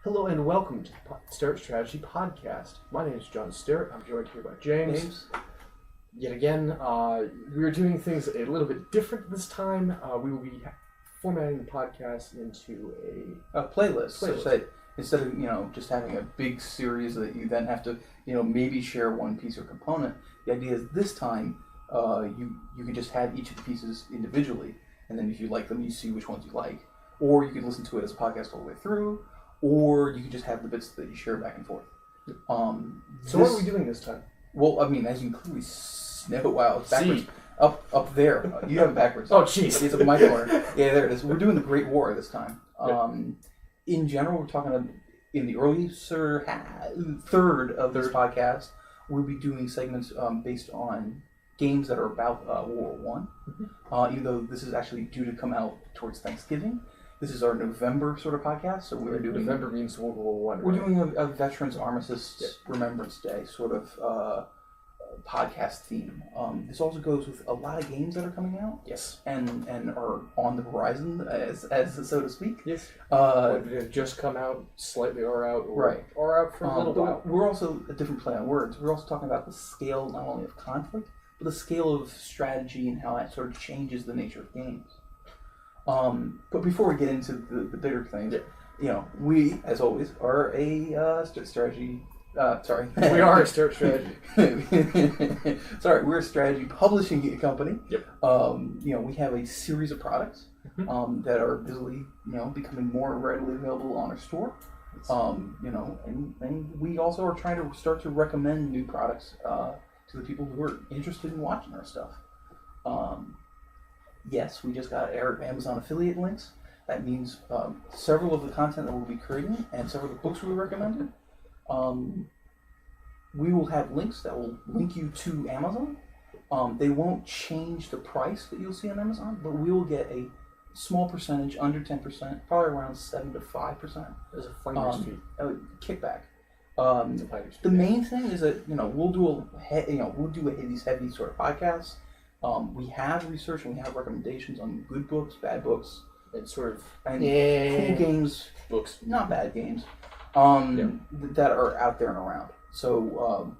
Hello and welcome to the Starrett Strategy Podcast. My name is John Starrett. I'm joined here by James. Yet again, we're doing things a little bit different this time. We will be formatting the podcast into a playlist. So that instead of just having a big series that you then have to maybe share one piece or component, the idea is this time you can just have each of the pieces individually, and then if you like them, you see which ones you like, or you can listen to it as a podcast all the way through. Or you can just have the bits that you share back and forth. So what are we doing this time? Well, I mean, as you can clearly it's backwards. Up there. You have it backwards. Oh, jeez. It's up in my corner. Yeah, there it is. We're doing the Great War this time. In general, we're talking in the early third of this podcast, we'll be doing segments based on games that are about World War I. Even though this is actually due to come out towards Thanksgiving. This is our November sort of podcast, so we're doing... November means World War I. We're doing a Veterans Armistice Remembrance Day sort of podcast theme. This also goes with a lot of games that are coming out. Yes. And are on the horizon, as so to speak. Yes. They've just come out, slightly are out, or out for a little while. We're also a different play on words. We're also talking about the scale not only of conflict, but the scale of strategy and how that sort of changes the nature of games. But before we get into the bigger things, we, as always, are a strategy. We are a strategy. We're a strategy publishing company. Yep. We have a series of products that are busily, becoming more readily available on our store. And we also are trying to start to recommend new products to the people who are interested in watching our stuff. Yes, we just got our Amazon affiliate links. That means several of the content that we'll be creating and several of the books we recommended. We will have links that will link you to Amazon. They won't change the price that you'll see on Amazon, but we will get a small percentage, under 10%, probably around 7 to 5%. As a finder's fee. Kickback. The main thing is that we'll do these heavy sort of podcasts. We have research and we have recommendations on good books, bad books, and cool games, books, not bad games, that are out there and around. So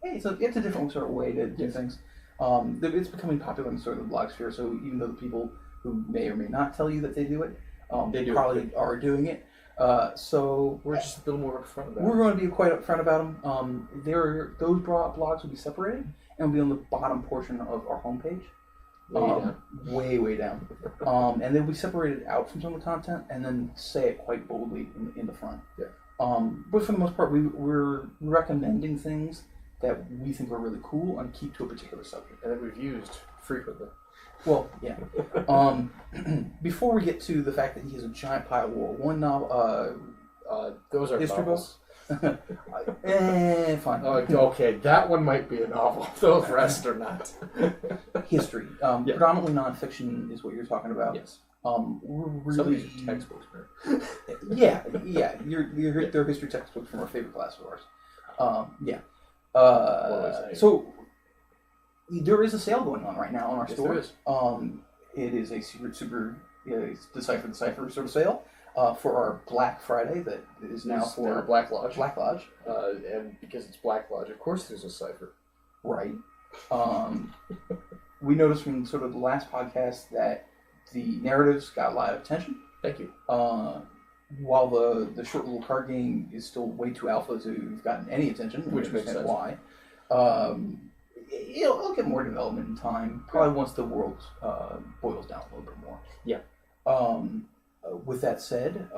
it's a different sort of way to do things. It's becoming popular in sort of the blog sphere. So even though the people who may or may not tell you that they do it, they probably are doing it. So we're just a little more upfront about it. We're going to be quite upfront about them. Those blogs will be separated. And will be on the bottom portion of our homepage. Way down. And they'll be separated out from some of the content and then say it quite boldly in the front. Yeah. But for the most part, we're recommending things that we think are really cool and keep to a particular subject. And that we've used frequently. Well, yeah. Before we get to the fact that he has a giant pile of World War I novel, those are history novels. Fine. Okay, that one might be a novel. Those rest are not. History. Predominantly nonfiction is what you're talking about. Yes. We're really... Some of these are textbooks, man. Yeah. They're history textbooks from our favorite class of ours. So there is a sale going on right now on our store. There is. It is a super Decipher the Cipher sort of sale. For our Black Friday that is now for Black Lodge. Black Lodge. And because it's Black Lodge, of course there's a cipher. Right. We noticed from sort of the last podcast that the narratives got a lot of attention. Thank you. While the short little card game is still way too alpha to have gotten any attention, which makes sense. Why. It'll get more development in time, probably once the world boils down a little bit more. Yeah. With that said,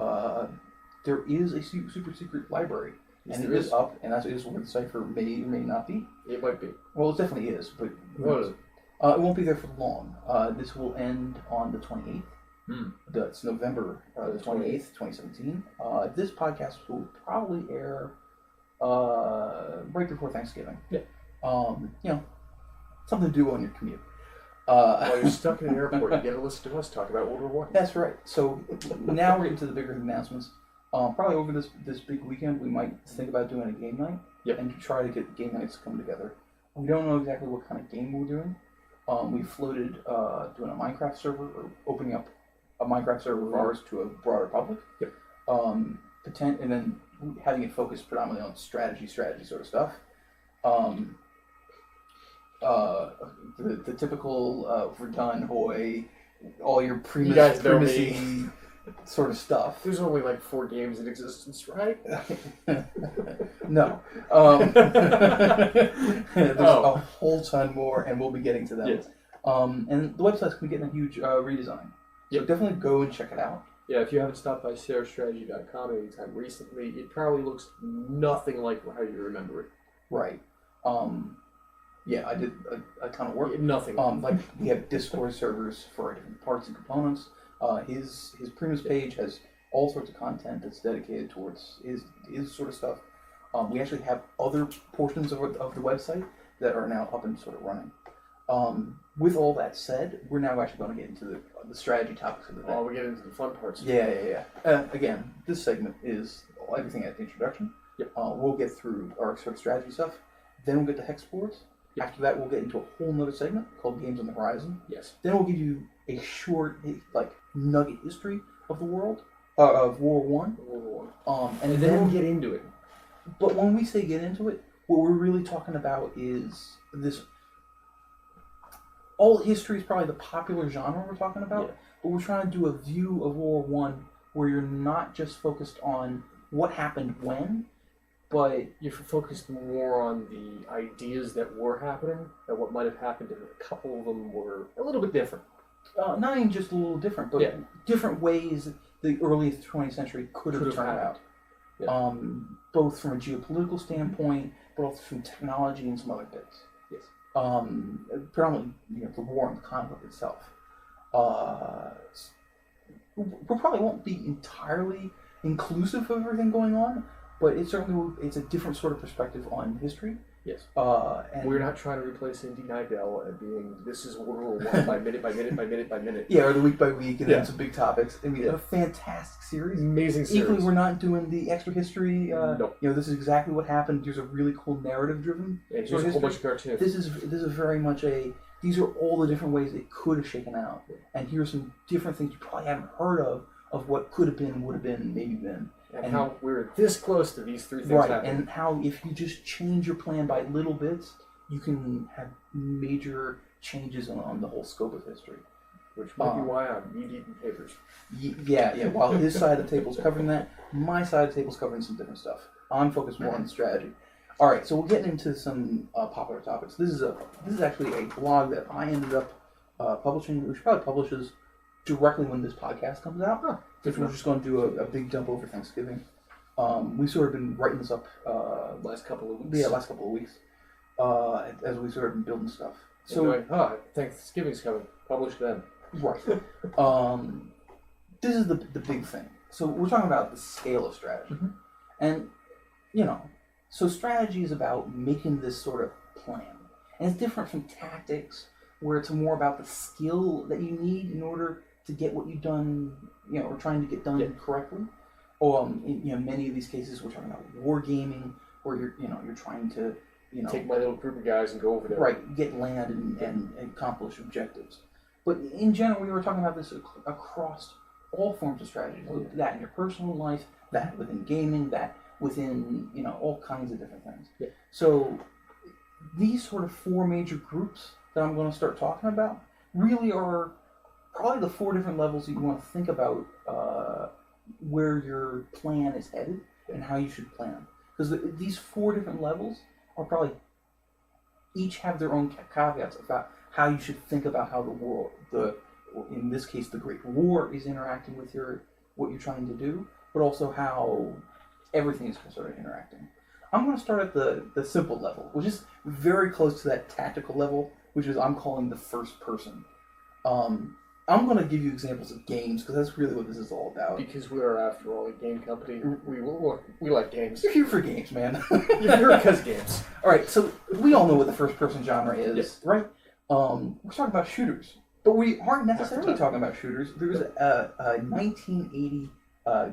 there is a super secret library, yes, and it is up, and that is where the cipher may or may not be. It might be. Well, it definitely is, but what is it? It won't be there for long. This will end on the 28th. That's November the 28th, 2017. This podcast will probably air right before Thanksgiving. Yeah. Something to do on your commute. While you're stuck in an airport, you get to listen to us talk about World War I. That's right. So now we're getting to the bigger announcements. Probably over this big weekend, we might think about doing a game night and try to get game nights to come together. We don't know exactly what kind of game we're doing. We floated doing a Minecraft server or opening up a Minecraft server of ours to a broader public. Yep. and then having it focused predominantly on strategy sort of stuff. The typical Verdun Hoy, all your primacy sort of stuff. There's only like 4 games in existence, right? No. There's a whole ton more, and we'll be getting to them. Yes. And the website's going to be getting a huge redesign. So definitely go and check it out. Yeah, if you haven't stopped by StarStrategy.com anytime recently, it probably looks nothing like how you remember it. Right. Yeah, I did a ton of work. Nothing. Like we have Discord servers for different parts and components. His Primus page has all sorts of content that's dedicated towards his sort of stuff. We actually have other portions of the website that are now up and sort of running. With all that said, we're now actually going to get into the strategy topics of the day. Oh, we get into the fun parts. Yeah. Again, this segment is everything at the introduction. Yep. We'll get through our sort of strategy stuff. Then we'll get to hex boards. Yep. After that, we'll get into a whole nother segment called Games on the Horizon. Yes. Then we'll give you a short, nugget history of the world, of World War I. And then we'll get into it. But when we say get into it, what we're really talking about is this. All history is probably the popular genre we're talking about, but we're trying to do a view of World War I where you're not just focused on what happened when, but you're focused more on the ideas that were happening and what might have happened, and a couple of them were a little bit different. Not even just a little different, but different ways the early 20th century could have turned out. Yeah. Both from a geopolitical standpoint, but also from technology and some other bits. Yes. Predominantly, the war and the conflict itself. We probably won't be entirely inclusive of everything going on, but it's a different sort of perspective on history. Yes. And we're not trying to replace Indy Nidell and being this is World War I by minute by minute by minute by minute. Yeah, or the week by week, and then some big topics. I mean, a fantastic series. Amazing series. Equally, we're not doing the extra history. Nope. This is exactly what happened. There's a really cool narrative-driven. And here's a whole bunch of cartoons. This is very much these are all the different ways it could have shaken out, and here's some different things you probably haven't heard of what could have been, would have been, maybe been. And how we're this close to these 3 things happening. And how if you just change your plan by little bits, you can have major changes on the whole scope of history. Which might be why I'm knee-deep in papers. Yeah. While his side of the table is covering that, my side of the table is covering some different stuff. I'm focused more on the strategy. All right, so we'll get into some popular topics. This is actually a blog that I ended up publishing, which probably publishes directly when this podcast comes out. Because we're just going to do a big dump over Thanksgiving. We've sort of been writing this up last couple of weeks. Yeah, last couple of weeks. As we sort of been building stuff. So Thanksgiving's coming. Publish then. Right. This is the big thing. So we're talking about the scale of strategy. And, so strategy is about making this sort of plan. And it's different from tactics, where it's more about the skill that you need in order to get what you've done, or trying to get done correctly. Or in many of these cases, we're talking about wargaming, where you're trying to, take my little group of guys and go over there. Right, get land and accomplish objectives. But in general, we were talking about this across all forms of strategy. That in your personal life, that within gaming, that within all kinds of different things. Yeah. So these sort of 4 major groups that I'm going to start talking about really are probably the 4 different levels that you want to think about where your plan is headed and how you should plan. Because these 4 different levels are probably each have their own caveats about how you should think about how the world, in this case, the Great War is interacting with what you're trying to do, but also how everything is sort of interacting. I'm going to start at the simple level, which is very close to that tactical level, which is I'm calling the first person. I'm going to give you examples of games, because that's really what this is all about. Because we are, after all, a game company. We like games. You're here for games, man. You're here because games. All right, so we all know what the first-person genre is, right? We're talking about shooters. But we aren't necessarily talking about shooters. There was a 1980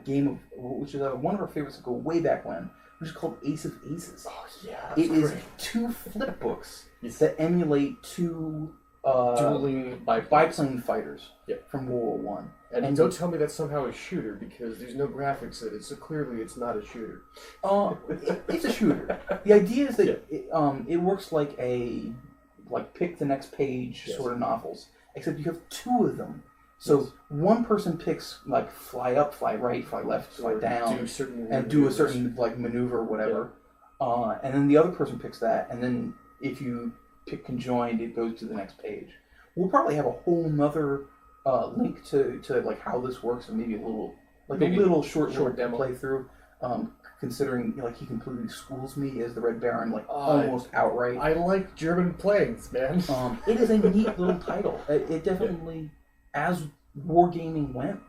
game, which is one of our favorites to go way back when, which is called Ace of Aces. Oh, yeah. It is 2 flip books that emulate 2 Dueling biplane fighters Yep. from World War One. And don't tell me that's somehow a shooter because there's no graphics in it, so clearly it's not a shooter. It's a shooter. The idea is that Yeah. it works like pick the next page Yes. sort of novels, except you have two of them. So Yes. one person picks like fly up, fly right, fly left, fly Or down, do certain and do a maneuvers. certain like maneuver or whatever. And then the other person picks that, and then if you pick conjoined, it goes to the next page. We'll probably have a whole nother link to like how this works, and maybe a little short demo playthrough. Considering like he completely schools me as the Red Baron, like Uh, almost outright. I like German planes, man. It is a neat little title. It definitely, as wargaming went,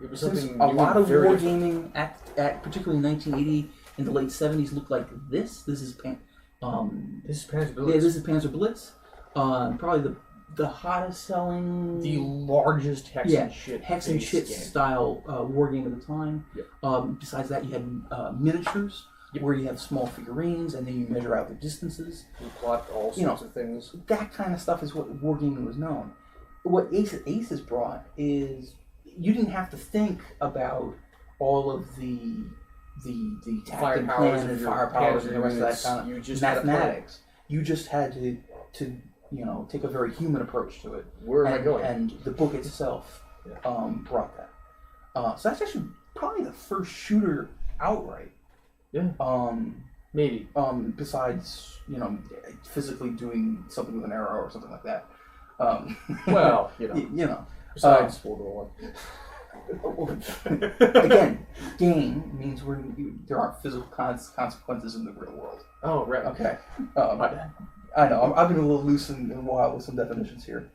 It was since something a new lot and of very wargaming at particularly in 1980 in the late 70s looked like this. This is This is Panzer yeah, Blitz. this is Panzer Blitz. Probably the hottest selling, The largest hex and shit. hex and based shit game. style war game at the time. Yep. Besides that, you had miniatures Yep. where you have small figurines and then you measure out the distances. We plot all sorts of things. That kind of stuff is what wargaming was known. What Aces brought is you didn't have to think about all of the tactic Firepowers plan of and your firepowers Panzer and the rest of that units. kind of You just had to play. mathematics. You just had to take a very human approach to it. Where am I going? And the book itself brought that. So that's actually probably the first shooter outright. Yeah. Maybe. Besides, physically doing something with an arrow or something like that. Well, Besides World War Again, game means there aren't physical consequences in the real world. Oh, right. Okay. I know, I've been a little loose and wild with some definitions here.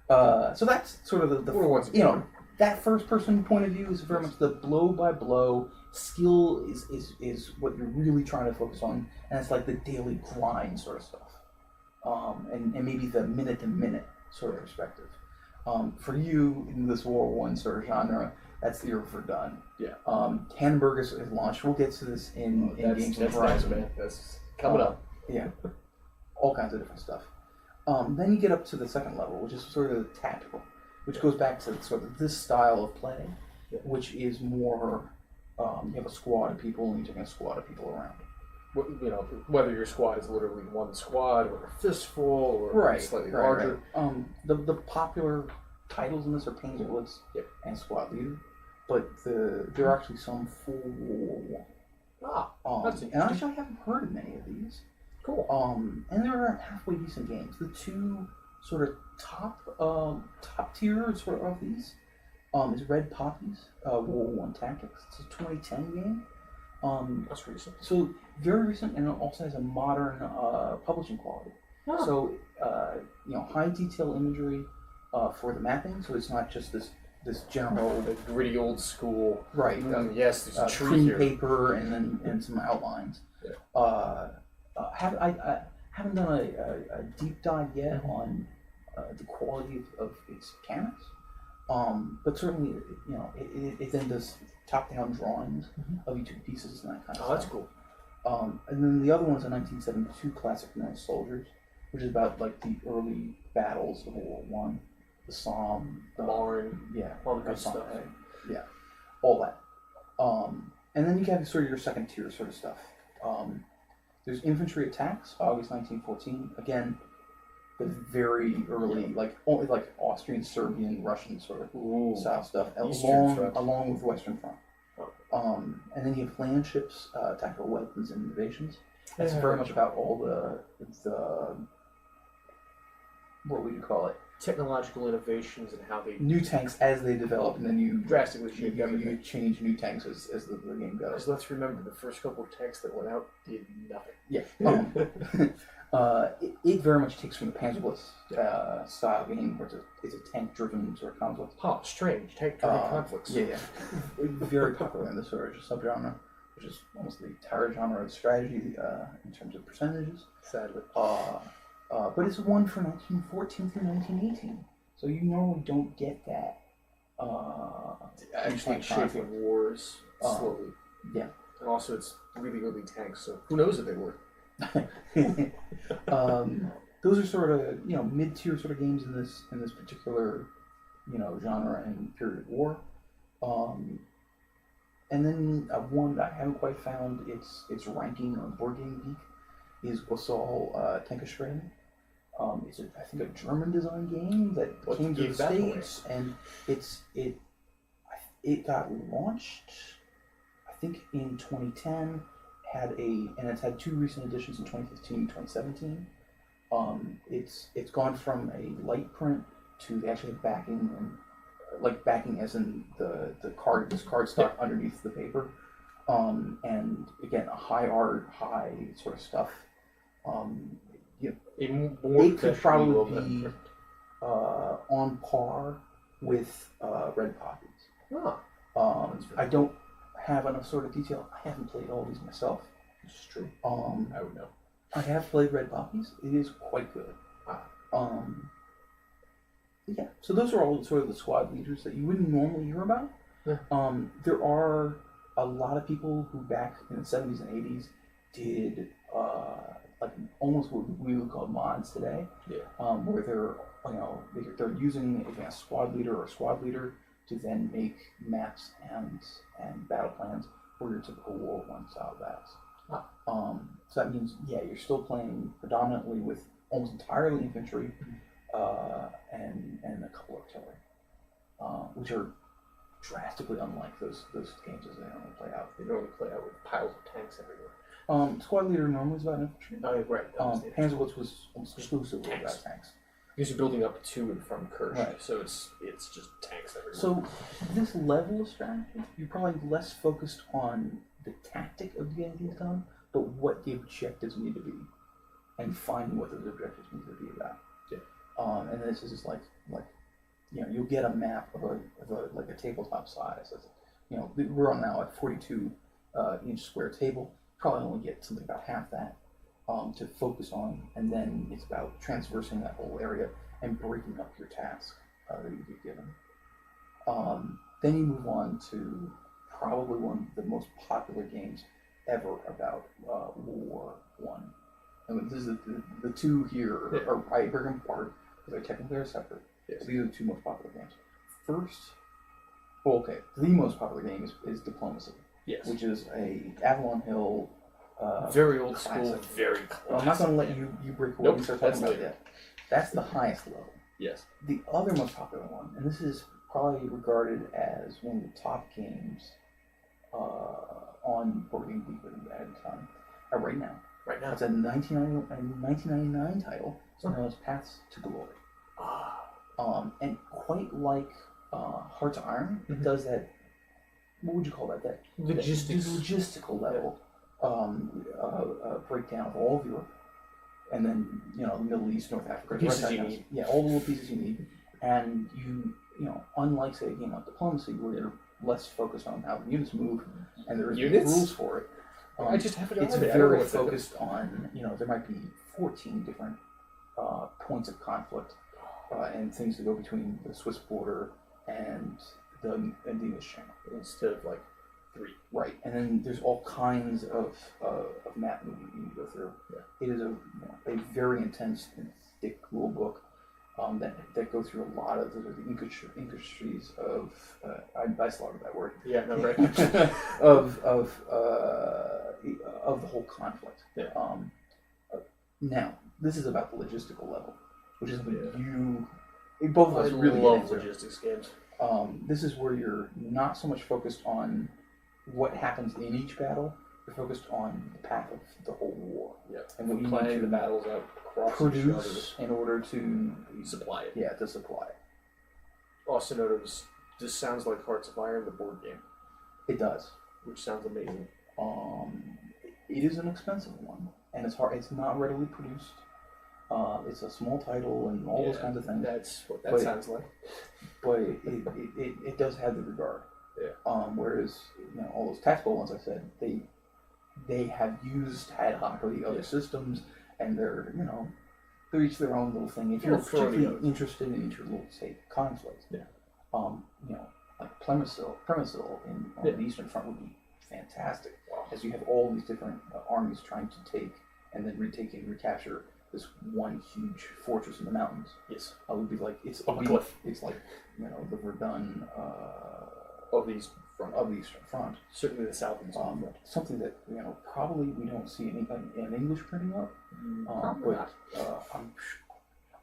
So that's sort of the World War One's that first person point of view is very much the blow by blow. Skill is what you're really trying to focus on, and it's like the daily grind sort of stuff. And maybe the minute to minute sort of perspective. For you in this World War I sort of genre, that's the for done. Yeah. Tannenberg is launched. We'll get to this in games like Horizon. Man. That's coming up. Yeah. All kinds of different stuff. Then you get up to the second level, which is sort of tactical, which goes back to sort of this style of play, which is more, you have a squad of people and you're taking a squad of people around. Whether your squad is literally one squad or a fistful or slightly larger. Right. The popular titles in this are Panzer Blitz and Squad Leader, but there are actually some full War. That's And actually I haven't heard of many of these. Cool. And they're halfway decent games. The two sort of top tier sort of these is Red Poppies, World War I Tactics. It's a 2010 game. That's recent. So very recent, and it also has a modern publishing quality. Oh. So high detail imagery for the mapping. So it's not just this general The gritty old school. right. Yes, there's a tree cream here. paper and some outlines. Yeah. I haven't done a deep dive yet on the quality of its mechanics, but certainly it then does top-down drawings of each of the pieces and that kind of stuff. Oh, that's cool. And then the other one's a 1972 classic known as Soldiers, which is about like the early battles of World War One, the Somme, The Marne. All the good Somme, stuff. yeah, all that. And then you have sort of your second tier sort of stuff. There's Infantry Attacks, August 1914. Again, the very early, like Austrian, Serbian, Russian sort of style stuff, Eastern Front. along with Western Front. And then you have Land Ships, Tactical Weapons and Innovations. That's very much about all the what would you call it? Technological innovations and how they New tanks as they develop, and then you drastically change everything. you change new tanks as the game goes. Because let's remember, the first couple of tanks that went out did nothing. Yeah. It very much takes from the Panzer Blitz style game, where it's a tank-driven sort of conflict. Oh, strange. Tank-driven conflicts. Yeah. Very popular in this sort of subgenre, which is almost the entire genre of strategy in terms of percentages. Sadly. But it's one from 1914 through 1918, so you normally don't get that. Actually tank shaping conflict. wars slowly. Yeah. And also, it's really early tanks, so who knows if they were. those are sort of mid-tier sort of games in this particular genre and period of war. And then one that I haven't quite found its ranking on Board Game Geek is Wassail Tankerstrand. It's I think a German design game that came to the States, and it got launched I think in 2010. And it's had 2 recent editions in 2015 and 2017. It's gone from a light print to actually backing, and backing as in the cardstock underneath the paper, and again a high art, high sort of stuff. It could probably be on par with Red Poppies. I don't have enough sort of detail. I haven't played all these myself. It's true. I would know. I have played Red Poppies. It is quite good. Yeah. So those are all sort of the squad leaders that you wouldn't normally hear about. Yeah. There are a lot of people who back in the 70s and 80s did almost what we would call mods today. Yeah. Where they're using advanced squad leader or squad leader to then make maps and battle plans for your typical World War I style battles. So that means, you're still playing predominantly with almost entirely infantry, and a couple of artillery, which are drastically unlike those games as they normally play out. They normally play out with piles of tanks everywhere. Squad leader normally is about infantry. Oh, right. Panzerblitz was almost exclusively about tanks. Because you're building up to and from Kursk, right. So it's just tanks everywhere. So this level of strategy, you're probably less focused on the tactic of getting things done, but what the objectives need to be, and finding what those objectives need to be about. Yeah. And this is just you'll get a map of a tabletop size. We're on now a 42 inch square table. Probably only get something about half that to focus on, and then it's about transversing that whole area and breaking up your task that you get given. Then you move on to probably one of the most popular games ever about World War I. I mean, this is the two here are right big apart because they technically are separate. Yes. So these are the two most popular games. The most popular game is Diplomacy. Yes. Which is a Avalon Hill. Very old classic. school, very classic. Well, I'm not going to let you break away and start talking about later. that. That's the highest level. Yes. The other most popular one, and this is probably regarded as one of the top games on Board Game Geek at the time, right now. Right now. It's a 1999 title. It's known as Paths to Glory. And quite like Hearts of Iron, it does that. What would you call that? That logistical level breakdown of all of Europe, and then the Middle East, North Africa, pieces you need. Yeah, all the little pieces you need, and unlike say a game like Diplomacy, where you're less focused on how the units move, and there are rules for it. I just have It's very focused on there might be 14 different points of conflict and things that go between the Swiss border and the English Channel instead of 3. Right, and then there's all kinds of map movement you need to go through. Yeah. It is a very intense and thick rule book that go through a lot of the intricacies of I slaughtered that word. Yeah, no, right. of the whole conflict. Yeah. Now this is about the logistical level, which is something both of us really love logistics games. This is where you're not so much focused on what happens in each battle. You're focused on the path of the whole war. Yeah. And what you planning need the battles out across produce in order to supply it. Yeah, to supply it. Also notice this sounds like Hearts of Iron, the board game. It does. Which sounds amazing. It is an expensive one, and it's hard. It's not readily produced. It's a small title and all those kinds of things. That's what that sounds like. But it does have the regard. Yeah. Whereas all those tactical ones I said they have used ad hocly other systems, and they're each their own little thing. If you're particularly interested in each little say conflict, like Premysl on the Eastern Front would be fantastic, as you have all these different armies trying to take and then retake and recapture this one huge fortress in the mountains. Yes. It would be like it's On a cliff. It's like the Verdun Of the Eastern Front. of the Eastern Front. Certainly the South and Front. Something that probably we don't see an English printing of. Probably But not.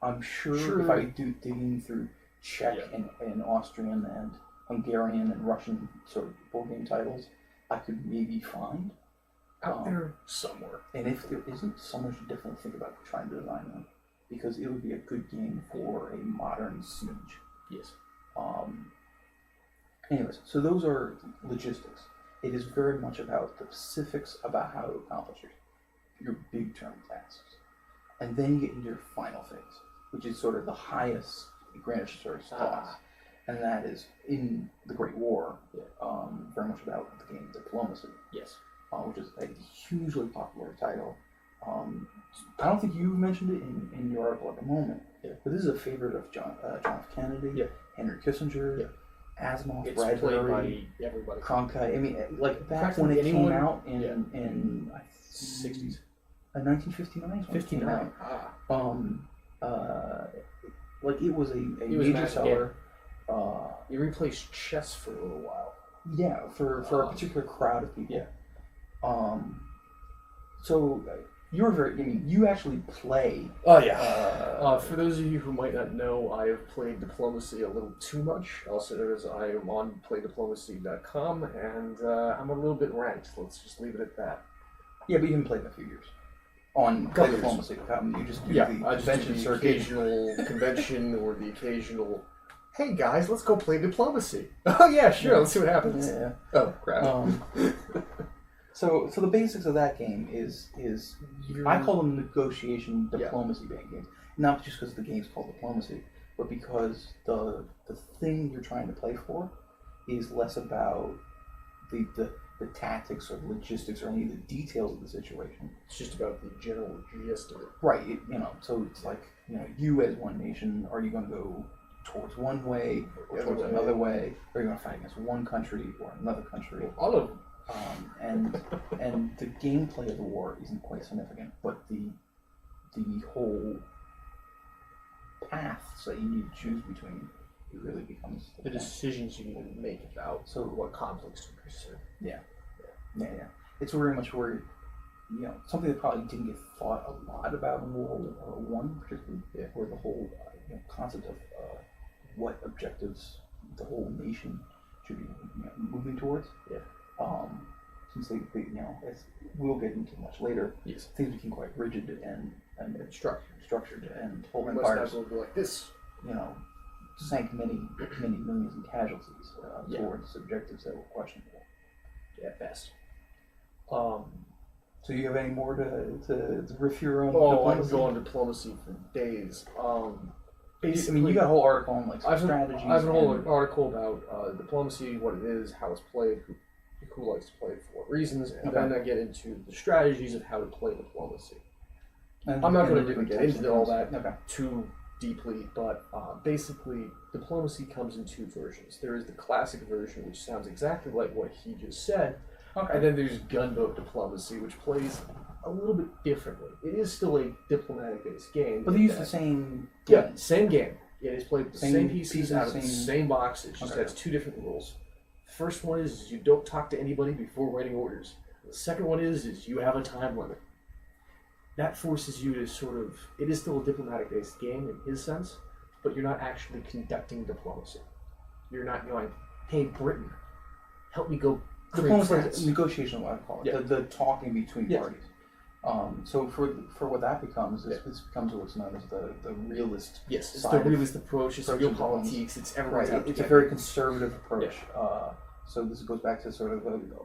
I'm sure if I do digging through Czech and Austrian and Hungarian and Russian sort of board game titles, I could maybe find Out there somewhere. And if there isn't, someone should definitely think about trying to design one, because it would be a good game for a modern siege. Yes. Anyways, so those are logistics. It is very much about the specifics about how to accomplish your big term tasks. And then you get into your final phase, which is sort of the highest Greenwich Search class. And that is in the Great War, very much about the game Diplomacy. Yes. Which is a hugely popular title. I don't think you mentioned it in your article at the moment, but this is a favorite of John F. Kennedy, Henry Kissinger, Asimov, It's Bradbury, played by everybody. Cronkite. I mean, like back when it came out in 60s. 1959. 59. Like it was a It was major seller. You replaced chess for a little while. Yeah, for a particular crowd of people. Yeah. So you were very. I mean, you actually play. Oh yeah. For those of you who might not know, I have played Diplomacy a little too much. Also, as I am on playdiplomacy.com, and I'm a little bit ranked. Let's just leave it at that. Yeah, but you haven't played in a few years. On playdiplomacy.com, you just do the convention circuit. Occasional convention or the occasional. Hey guys, let's go play Diplomacy. Oh yeah, sure. Let's see what happens. Yeah. Oh crap. So the basics of that game is I call them negotiation diplomacy games, not just because the game's called Diplomacy, but because the thing you're trying to play for is less about the tactics or logistics or any of the details of the situation. It's just about the general gist of it. Right. So it's like you as one nation, are you going to go towards one way or towards another way? Or are you going to fight against one country or another country? All of them. And the gameplay of the war isn't quite significant, but the whole paths that you need to choose between, it really becomes the decisions you need to make about what conflicts to pursue. Yeah. It's very much where something that probably didn't get thought a lot about in World War I, particularly, where the whole concept of what objectives the whole nation should be moving towards. Yeah. Since they as we'll get into much later, things became quite rigid and structured, and whole empires like this. Sank many millions in casualties towards objectives that were questionable. Yeah, at best. So you have any more to riff your own? I can go on Diplomacy for days. Basically, you got a whole article on strategies. I have a whole article about Diplomacy, what it is, how it's played, who likes to play it for what reasons, and then I get into the strategies of how to play Diplomacy. I'm not going to get into all that too deeply, but basically, Diplomacy comes in two versions. There is the classic version, which sounds exactly like what he just said, and then there's Gunboat Diplomacy, which plays a little bit differently. It is still a diplomatic-based game. But they use the same... Yeah, same game. It is played with the same pieces out of the same box. It just has two different rules. The first one is you don't talk to anybody before writing orders. The second one is you have a time limit. That forces you to sort of... It is still a diplomatic-based game in his sense, but you're not actually conducting diplomacy. You're not going, hey, Britain, help me go... Diplomacy, negotiation, what I call it. The talking between parties. So for what that becomes, this becomes what's known as the realist. Yes, it's the realist approach. It's real politics. It's everyone's out It's a very conservative approach. Yeah. So this goes back to sort of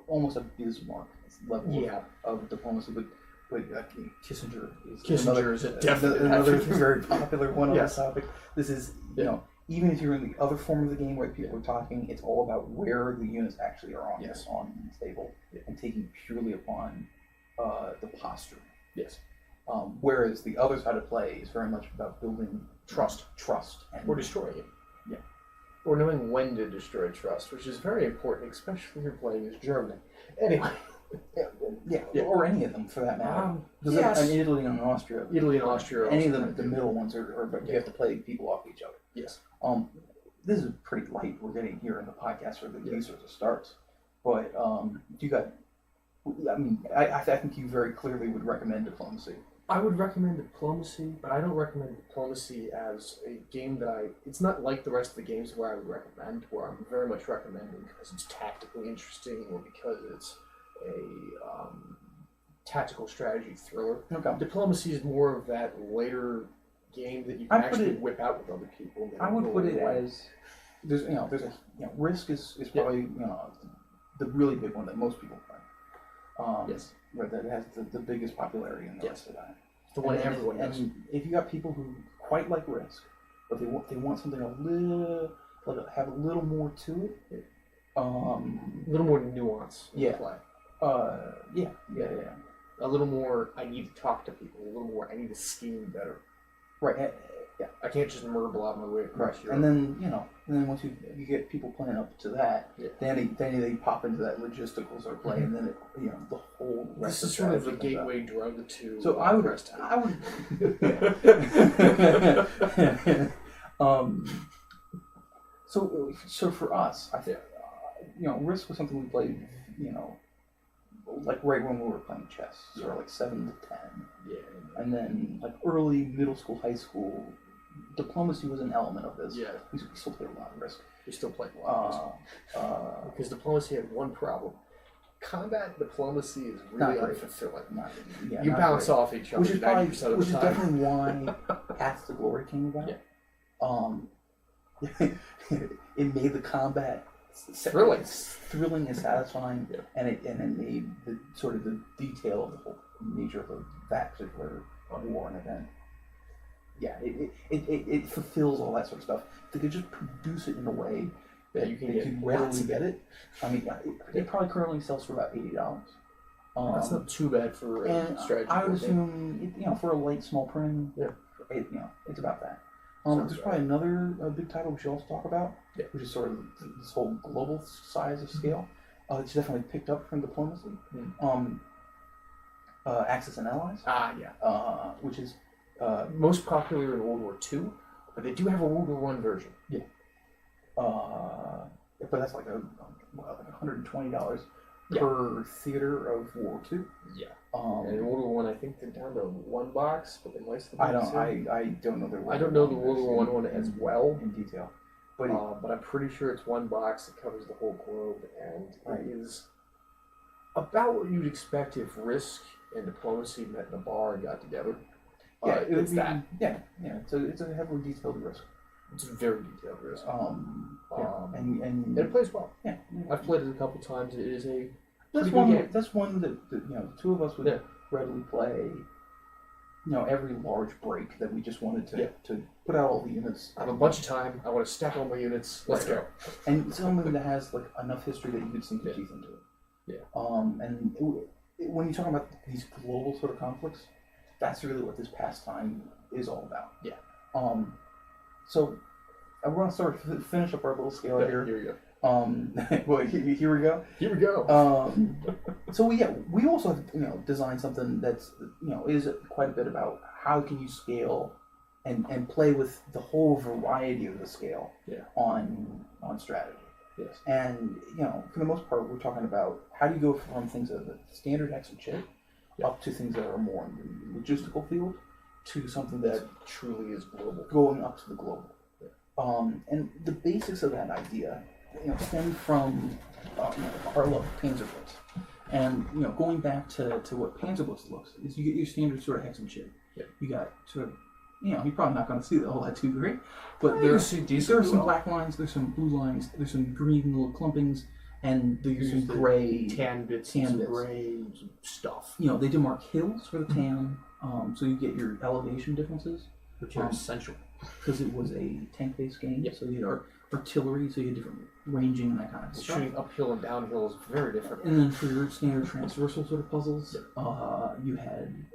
almost a Bismarck level of diplomacy, but Kissinger is definitely another very popular one on this topic. This is even if you're in the other form of the game where people are talking, it's all about where the units actually are on the table and taking purely upon the posture. Yes. Whereas the other side of play is very much about building trust, or destroying it. Yeah. Or knowing when to destroy trust, which is very important, especially if you're playing as Germany. Anyway. Yeah, Yeah. or any of them for that matter. Because yes. an Italy and an Austria. Italy and Austria. Any of also them, kind the middle ones are but you have to play people off each other. Yes. This is pretty light we're getting here in the podcast for Yeah. these sorts of starts. But you got, I mean, I think you very clearly would recommend Diplomacy. I would recommend Diplomacy, but I don't recommend Diplomacy as a game that it's not like the rest of the games where I would recommend, where I'm very much recommending because it's tactically interesting or because it's a tactical strategy thriller. Okay. Diplomacy is more of that later game that you can actually whip out with other people. I would put it as there's a Risk is probably the really big one that most people play. Yes. Right, that has the biggest popularity in the rest of that. The one everyone knows. And if you got people who quite like Risk, but they want something have a little more to it. A little more nuance in Yeah. play. Yeah. A little more, I need to talk to people. A little more, I need to scheme better. Right. I can't just murble out my way across Europe. And then once you get people playing up to that, Yeah. then they pop into that logistical sort of play, and then the whole rest This is sort of the gateway drug to So I would. So for us, I think Risk was something we played, like right when we were playing chess, sort of like 7 to 10. Yeah. And then like early middle school, high school, Diplomacy was an element of this. Yeah. We still played a lot of Risk. We still play a lot of Risk. Because Diplomacy had one problem. Combat Diplomacy is really unfulfilling. You bounce off each other 90% of the time. Which is definitely why Path to Glory came about. Yeah. It made the combat thrilling and satisfying, Yeah. and it made the sort of the detail of the whole nature of that particular war and event. Yeah, it fulfills all that sort of stuff. They could just produce it in a way that you can readily get it. I mean, it probably currently sells for about $80. That's not too bad for a strategy. I would assume, for a light small print, it's about that. There's probably another big title we should also talk about, which is sort of this whole global size of scale. It's definitely picked up from Diplomacy. Axis and Allies. Which is most popular in World War II, but they do have a World War I version. Yeah. But that's like $120 per theater of World War II. Yeah. And in World War I think they're down to one box, but they might still be I don't know I don't know the World War I one as well in detail, but I'm pretty sure it's one box that covers the whole globe, and it is about what you'd expect if Risk and Diplomacy met in a bar and got together. It's that. Yeah. It's a heavily detailed Risk. It's a very detailed Risk. And it plays well. Yeah. I've played it a couple times. It is a That's one that the two of us would readily play. Every large break that we just wanted to put out all the units. I have a bunch of time. I want to stack all my units. Let's go. And something that has like enough history that you could sink your teeth into it. Yeah. And when you talk about these global sort of conflicts, that's really what this pastime is all about. Yeah. So we're gonna finish up our little scale here. Here we go. Well, here we go. Here we go. So we also have designed something that's is quite a bit about how can you scale and play with the whole variety of the scale on strategy. Yes. And for the most part, we're talking about how do you go from things that are the standard hex and chip up to things that are more in the logistical field to something that truly is global, going up to the global. And the basics of that idea stem from our love of Panzerblitz. And going back to what Panzerblitz looks is you get your standard sort of hex and chip. Yeah. You got sort of you're probably not going to see that all that too great, but there are some black lines, there's some blue lines, there's some green little clumpings, and there's some gray tan bits, some gray stuff. They demark hills for the tan, so you get your elevation differences, which are essential because it was a tank-based game. So you had artillery, so you had different ranging and that kind of stuff. Shooting uphill and downhill is very different. And then for your standard transversal sort of puzzles, you had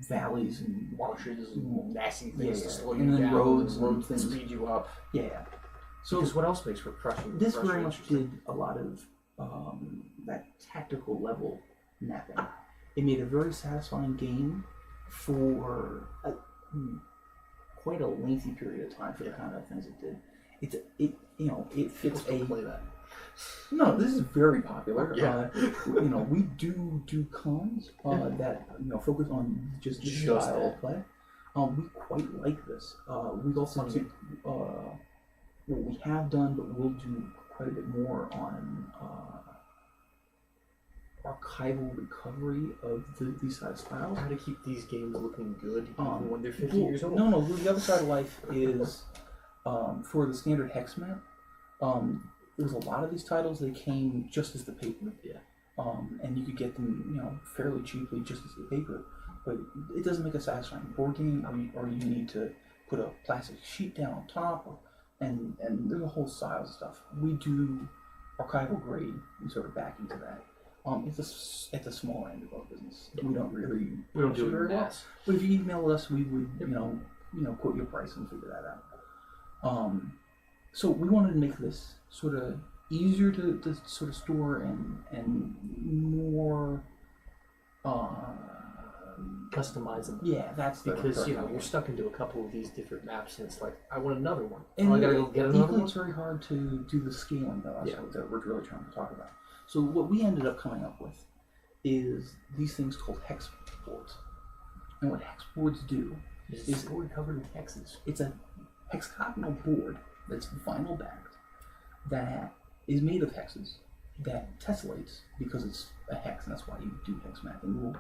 valleys and marshes and nasty things to slow you and then down, roads that speed you up. Yeah. So because what else makes for crushing? This very much did a lot of that tactical level mapping. It made a very satisfying game for quite a lengthy period of time for the kind of things it did. It fits People still play that. No, this is very popular. Yeah. We do cons that focus on just this style of play. We quite like this. We also do what we have done, but we'll do quite a bit more on archival recovery of these side styles. How to keep these games looking good even when they're 50 years old. No. The other side of life is for the standard hex map. There's a lot of these titles that came just as the paper. Yeah. And you could get them, fairly cheaply just as the paper. But it doesn't make a satisfying board game, or you need to put a plastic sheet down on top, and there's a whole style of stuff. We do archival grade and sort of back into that. It's at the smaller end of our business. We don't do it very well. But if you email us, we would quote your price and figure that out. So we wanted to make this sort of easier to sort of store and more customizable. Yeah, that's because you're stuck into a couple of these different maps, and it's like I want another one. And I gotta go get another one. It's very hard to do the scaling though. Yeah. That we're really trying to talk about. So what we ended up coming up with is these things called hex boards. And what hex boards do is a board covered in hexes. It's a hexagonal board that's vinyl backed that is made of hexes that tessellates because it's a hex, and that's why you do hex mapping. We'll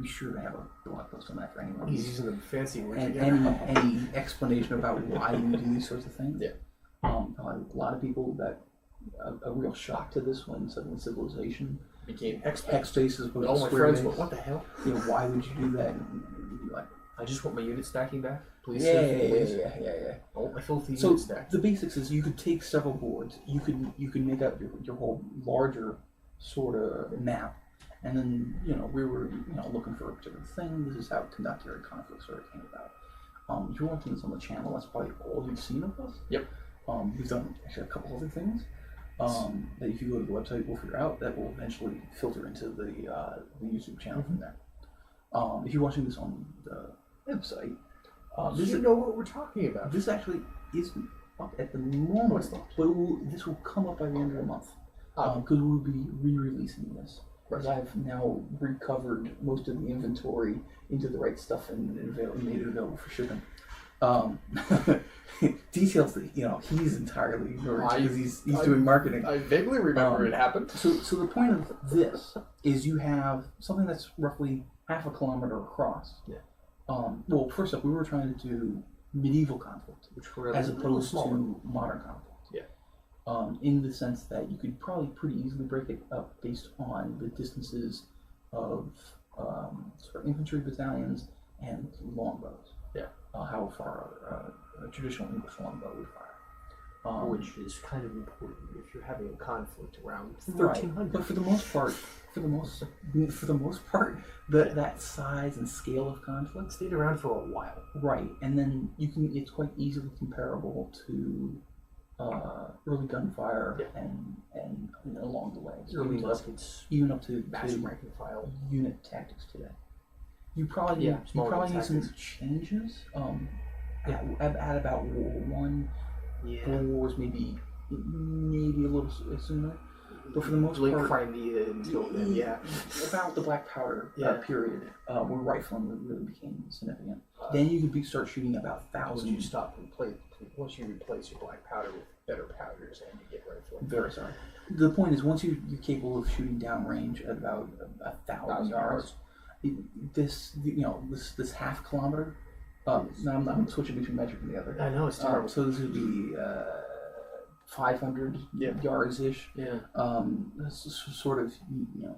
be sure to have a blog post on that for anyone. He's using the fancy words and again. any explanation about why you do these sorts of things. Yeah. A lot of people that a real shock to this when suddenly civilization became hex hex spaces with all my square friends base. went, what the hell? Why would you do that? And you'd be like, I just want my unit stacking back. Please. yeah. I want my filthy So unit stacked. the basics is you could take several boards. You could make up your whole larger sort of map, and then we were looking for a particular thing. This is how conductor conflict sort of came about. If you're watching this on the channel, that's probably all you've seen of us. Yep. We've done actually a couple other things that if you go to the website, we'll figure out that will eventually filter into the YouTube channel from there. If you're watching this on the website, You know what we're talking about. this actually isn't up at the moment, but this will come up by the end of the month because we'll be re-releasing this. Because I've now recovered most of the inventory into the right stuff and made it available for shipping. Details that he's entirely ignored because he's doing marketing. I vaguely remember it happened. So the point of this is you have something that's roughly half a kilometer across. Yeah. Well, first up, we were trying to do medieval conflict, Which were as opposed to modern conflict. Yeah. In the sense that you could probably pretty easily break it up based on the distances of sort of infantry battalions and longbows. Yeah. How far a traditional English longbow would fire. Which is kind of important if you're having a conflict around Right. 1300. But for the most part, that size and scale of conflict Stayed around for a while. right, and then it's quite easily comparable to early gunfire and along the way. So Early even muskets, even up to master rank and file. unit tactics today. You probably smaller need some tactics. changes. At about World War One, World Wars maybe a little sooner, but for the most Late part, Crimea until then, about the Black Powder period, where rifling really became significant. Then you could start shooting about Once 1,000. you stop and play, once you replace your black powder with better powders and you get rifling. Very sorry. The point is, once you're capable of shooting downrange at about 1,000 yards, this half kilometer. Now I'm switching between metric and the other. I know, it's terrible. So this would be 500 yards ish. Yeah. Sort of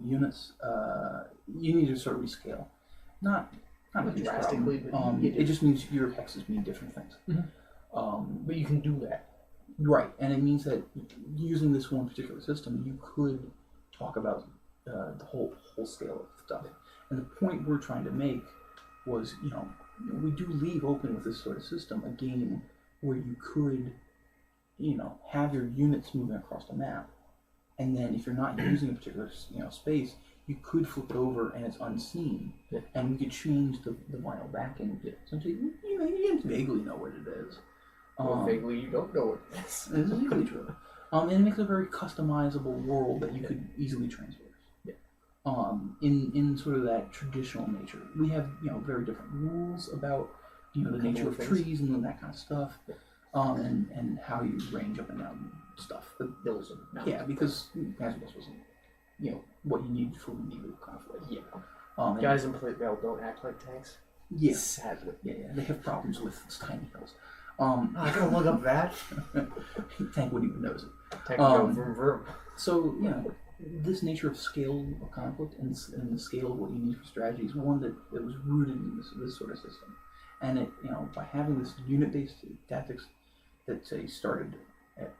units. You need to sort of rescale, not a huge drastically, problem. but it just means your hexes mean different things. Mm-hmm. But you can do that. Right, and it means that using this one particular system, you could talk about the whole scale of stuff. And the point we're trying to make was, we do leave open with this sort of system a game where you could, have your units moving across the map, and then if you're not using a particular, space, you could flip it over and it's unseen, and we could change the vinyl backing. Essentially, you vaguely know what it is. Or vaguely you don't know what it is. This is pretty true. And it makes a very customizable world that you could easily transverse. In sort of that traditional nature, we have very different rules about the nature of trees and that kind of stuff, and how you range up and down stuff. But Hills and mountains. yeah, because Transverse wasn't what you needed for medieval conflict. Yeah. Guys in plate mail don't act like tanks. Yeah. Sadly. Yeah, they have problems with tiny hills. I gotta look up that. Tank wouldn't even notice it. Tank go vroom vroom. So, this nature of scale of conflict and the scale of what you need for strategy is one that was rooted in this sort of system. And it, by having this unit-based tactics that say started at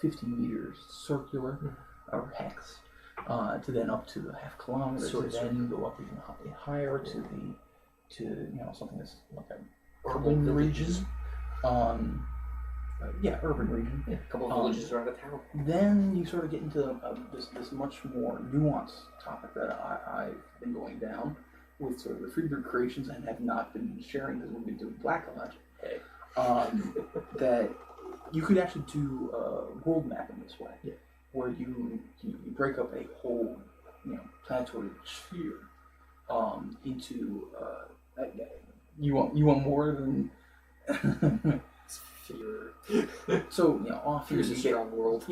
50 meters circular or hex, to then up to a half kilometer, to then go up even higher to something that's like a Urban regions. Urban region. Yeah, a couple of villages around a town. Then you sort of get into this much more nuanced topic that I've been going down with sort of the Freebird creations and have not been sharing because we've been doing Black Lodge. Hey. That you could actually do world mapping this way, where you break up a whole planetary sphere into you want more than Fear. so often Fear's a you get, strong world.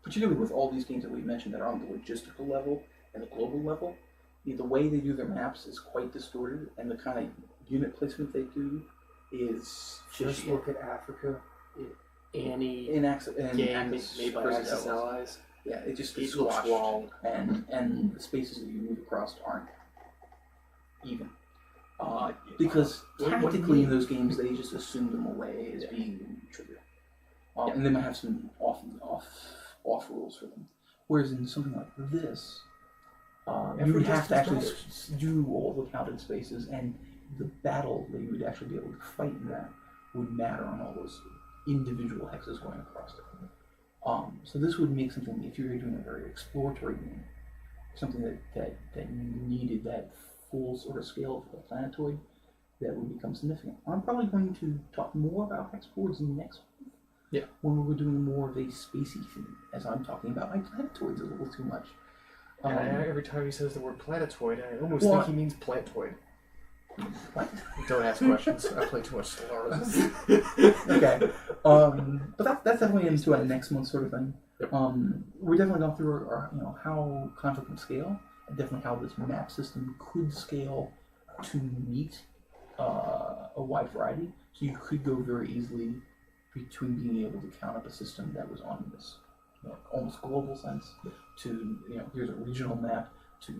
particularly with all these games that we mentioned that are on the logistical level and the global level, the way they do their maps is quite distorted, and the kind of unit placement they do is Just fishy. look at Africa. Annie in game made by versus Axis Allies. Yeah, it just It gets looks squashed, wrong. and the spaces that you move across aren't even. Because What do you tactically in mean? those games they just assume them away as being trivial, and they might have some off rules for them. Whereas in something like this, you would have to actually do all the counted spaces, and the battle that you would actually be able to fight in that would matter on all those individual hexes going across it. So this would make something, if you were doing a very exploratory game, something that needed that full sort of scale of the planetoid, that would become significant. I'm probably going to talk more about hex boards next month. Yeah. When we're doing more of a spacey thing, as I'm talking about my planetoids a little too much. Every time he says the word planetoid, I almost think he means plantoid. What? Don't ask questions. I play too much Stellaris. Okay. But that's definitely into a next month sort of thing. Yep. We're definitely going through our, how conflict can scale, and definitely how this map system could scale to meet a wide variety. So you could go very easily between being able to count up a system that was on this almost global sense to here's a regional map to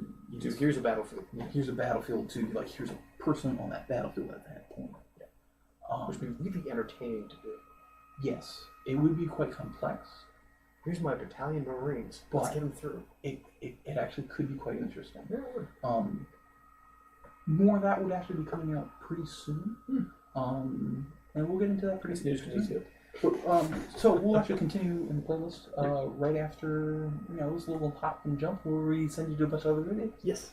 here's a battlefield. Here's a battlefield to here's a person on that battlefield at that point. Which would be really entertaining to do. Yes, it would be quite complex. Here's my battalion Marines. Let's get them through. It actually could be quite interesting. Yeah, it would. More of that would actually be coming out pretty soon. And we'll get into that pretty soon. So we'll actually continue in the playlist right after this little hop and jump where we send you to a bunch of other videos. Yes.